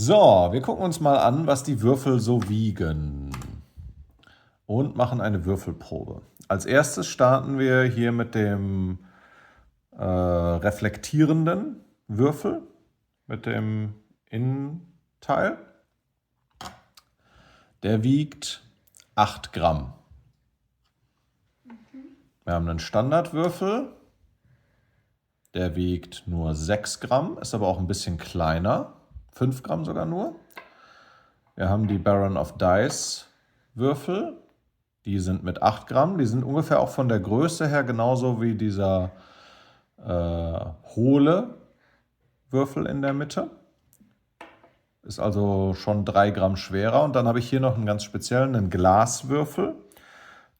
So, wir gucken uns mal an, was die Würfel so wiegen und machen eine Würfelprobe. Als erstes starten wir hier mit dem reflektierenden Würfel, mit dem Innenteil. Der wiegt 8 Gramm. Wir haben einen Standardwürfel, der wiegt nur 6 Gramm, ist aber auch ein bisschen kleiner, 5 Gramm sogar nur. Wir haben die Baron of Dice Würfel, die sind mit 8 Gramm, die sind ungefähr auch von der Größe her genauso wie dieser hohle Würfel in der Mitte. Ist also schon 3 Gramm schwerer. Und dann habe ich hier noch einen ganz speziellen, einen Glaswürfel.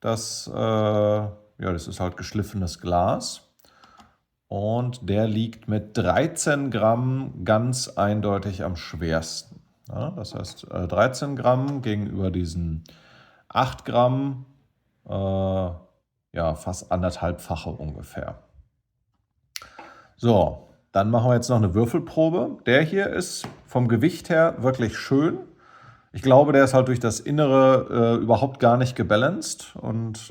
Das ist halt geschliffenes Glas. Und der liegt mit 13 Gramm ganz eindeutig am schwersten. Ja, das heißt 13 Gramm gegenüber diesen 8 Gramm, fast anderthalbfache ungefähr. So, dann machen wir jetzt noch eine Würfelprobe. Der hier ist vom Gewicht her wirklich schön. Ich glaube, der ist halt durch das Innere überhaupt gar nicht gebalanced und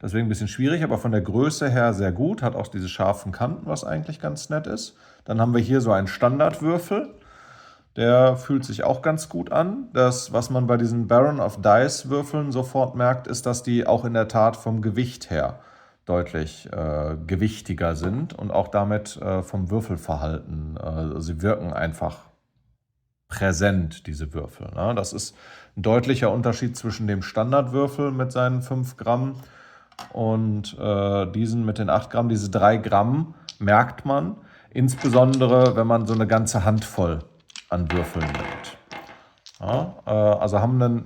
deswegen ein bisschen schwierig, aber von der Größe her sehr gut. Hat auch diese scharfen Kanten, was eigentlich ganz nett ist. Dann haben wir hier so einen Standardwürfel. Der fühlt sich auch ganz gut an. Das, was man bei diesen Baron of Dice Würfeln sofort merkt, ist, dass die auch in der Tat vom Gewicht her deutlich gewichtiger sind und auch damit vom Würfelverhalten. Sie wirken einfach präsent, diese Würfel. Ne? Das ist ein deutlicher Unterschied zwischen dem Standardwürfel mit seinen 5 Gramm und diesen mit den 8 Gramm. Diese 3 Gramm merkt man, insbesondere wenn man so eine ganze Handvoll an Würfeln nimmt. Ja, also haben ein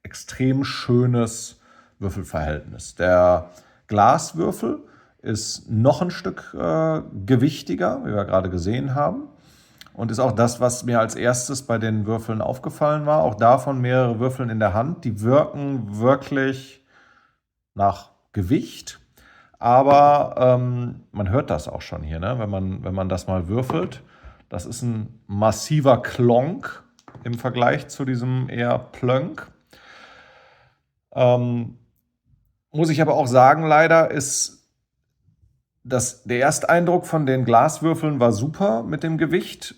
extrem schönes Würfelverhältnis. Der Glaswürfel ist noch ein Stück gewichtiger, wie wir gerade gesehen haben. Und ist auch das, was mir als erstes bei den Würfeln aufgefallen war. Auch davon mehrere Würfeln in der Hand. Die wirken wirklich nach Gewicht. Aber man hört das auch schon hier, ne? Wenn man das mal würfelt. Das ist ein massiver Klonk im Vergleich zu diesem eher Plönk. Muss ich aber auch sagen, leider ist der Ersteindruck von den Glaswürfeln war super mit dem Gewicht,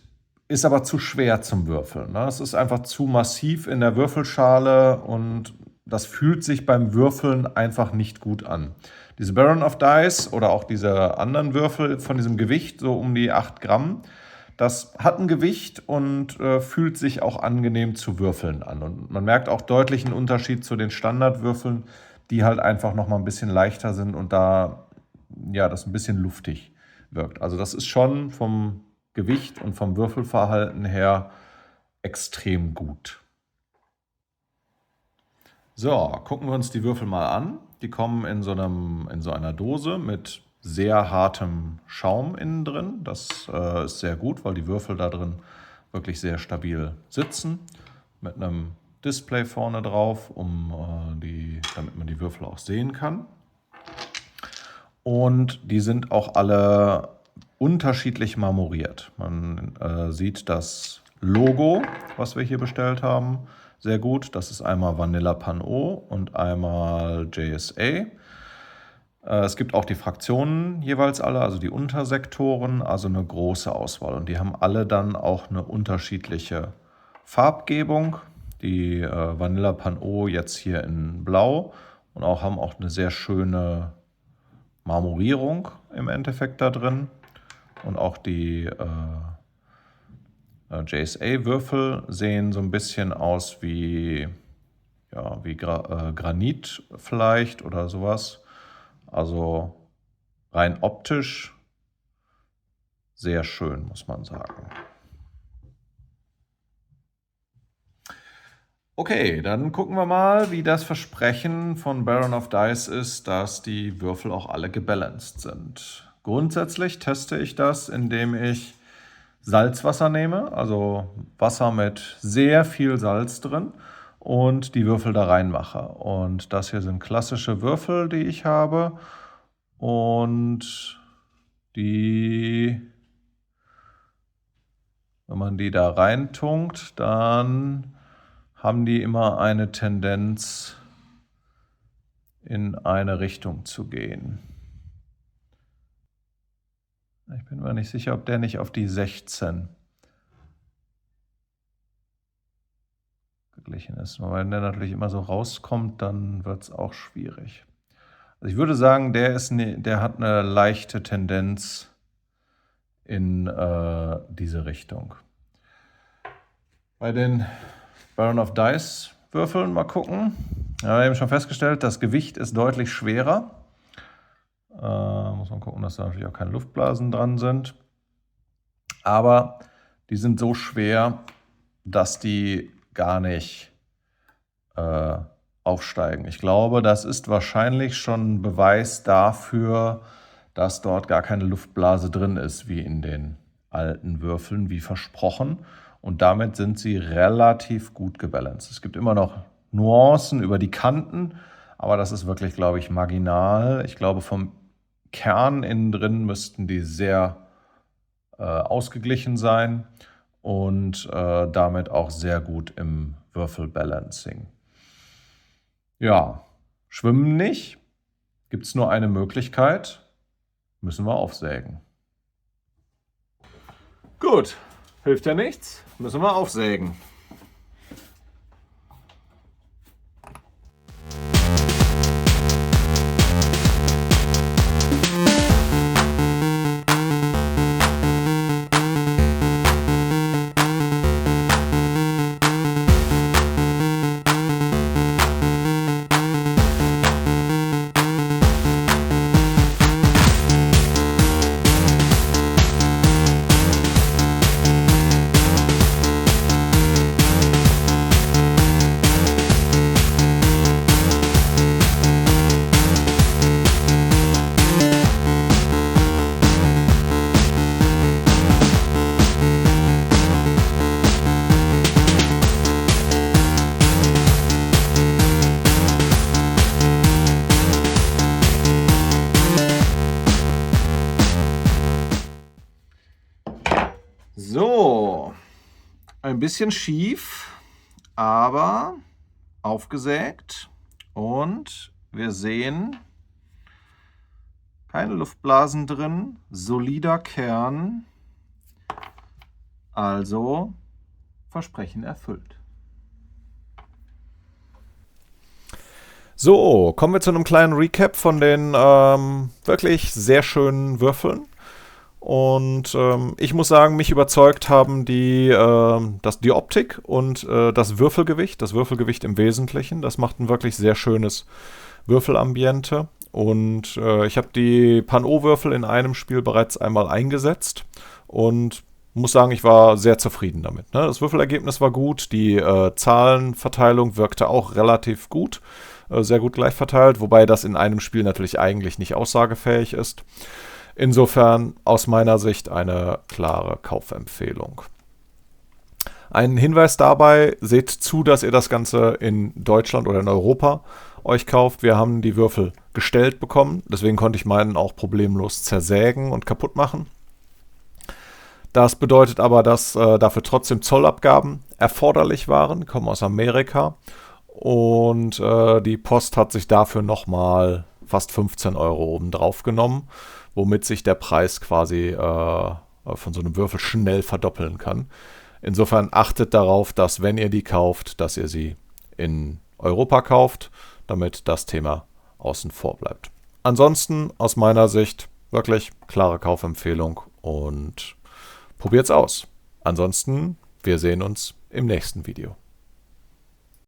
ist aber zu schwer zum Würfeln. Ne? Es ist einfach zu massiv in der Würfelschale und das fühlt sich beim Würfeln einfach nicht gut an. Diese Baron of Dice oder auch diese anderen Würfel von diesem Gewicht, so um die 8 Gramm, das hat ein Gewicht und fühlt sich auch angenehm zu würfeln an. Und man merkt auch deutlich einen Unterschied zu den Standardwürfeln, die halt einfach noch mal ein bisschen leichter sind und da das ein bisschen luftig wirkt. Also das ist schon vom Gewicht und vom Würfelverhalten her extrem gut. So, gucken wir uns die Würfel mal an. Die kommen in so einer Dose mit sehr hartem Schaum innen drin. Das ist sehr gut, weil die Würfel da drin wirklich sehr stabil sitzen. Mit einem Display vorne drauf, damit man die Würfel auch sehen kann. Und die sind auch alle unterschiedlich marmoriert. Man sieht das Logo, was wir hier bestellt haben, sehr gut. Das ist einmal Vanilla Pan-O und einmal JSA. Es gibt auch die Fraktionen jeweils alle, also die Untersektoren, also eine große Auswahl. Und die haben alle dann auch eine unterschiedliche Farbgebung. Die Vanilla Pan-O jetzt hier in Blau und haben auch eine sehr schöne Marmorierung im Endeffekt da drin. Und auch die JSA-Würfel sehen so ein bisschen aus wie Granit vielleicht oder sowas. Also rein optisch sehr schön, muss man sagen. Okay, dann gucken wir mal, wie das Versprechen von Baron of Dice ist, dass die Würfel auch alle gebalanced sind. Grundsätzlich teste ich das, indem ich Salzwasser nehme, also Wasser mit sehr viel Salz drin und die Würfel da reinmache. Und das hier sind klassische Würfel, die ich habe und wenn man die da reintunkt, dann haben die immer eine Tendenz, in eine Richtung zu gehen. Ich bin mir nicht sicher, ob der nicht auf die 16 geglichen ist. Aber wenn der natürlich immer so rauskommt, dann wird es auch schwierig. Also ich würde sagen, der hat eine leichte Tendenz in diese Richtung. Bei den Baron of Dice Würfeln mal gucken. Ja, wir haben eben schon festgestellt, das Gewicht ist deutlich schwerer. Muss man gucken, dass da natürlich auch keine Luftblasen dran sind. Aber die sind so schwer, dass die gar nicht aufsteigen. Ich glaube, das ist wahrscheinlich schon ein Beweis dafür, dass dort gar keine Luftblase drin ist, wie in den alten Würfeln, wie versprochen. Und damit sind sie relativ gut gebalanced. Es gibt immer noch Nuancen über die Kanten, aber das ist wirklich, glaube ich, marginal. Ich glaube, vom Kern innen drin müssten die sehr ausgeglichen sein und damit auch sehr gut im Würfelbalancing. Ja, schwimmen nicht. Gibt es nur eine Möglichkeit. Müssen wir aufsägen. Gut, hilft ja nichts. Müssen wir aufsägen. So, ein bisschen schief, aber aufgesägt und wir sehen keine Luftblasen drin, solider Kern, also Versprechen erfüllt. So, kommen wir zu einem kleinen Recap von den wirklich sehr schönen Würfeln. Und ich muss sagen, mich überzeugt haben die Optik und das Würfelgewicht im Wesentlichen. Das macht ein wirklich sehr schönes Würfelambiente. Und ich habe die Pan-O-Würfel in einem Spiel bereits einmal eingesetzt und muss sagen, ich war sehr zufrieden damit. Ne? Das Würfelergebnis war gut, die Zahlenverteilung wirkte auch relativ gut, sehr gut gleich verteilt, wobei das in einem Spiel natürlich eigentlich nicht aussagefähig ist. Insofern aus meiner Sicht eine klare Kaufempfehlung. Ein Hinweis dabei, seht zu, dass ihr das Ganze in Deutschland oder in Europa euch kauft. Wir haben die Würfel gestellt bekommen, deswegen konnte ich meinen auch problemlos zersägen und kaputt machen. Das bedeutet aber, dass dafür trotzdem Zollabgaben erforderlich waren, die kommen aus Amerika. Und die Post hat sich dafür nochmal fast 15 € obendrauf genommen, womit sich der Preis quasi von so einem Würfel schnell verdoppeln kann. Insofern achtet darauf, dass wenn ihr die kauft, dass ihr sie in Europa kauft, damit das Thema außen vor bleibt. Ansonsten aus meiner Sicht wirklich klare Kaufempfehlung und probiert's aus. Ansonsten, wir sehen uns im nächsten Video.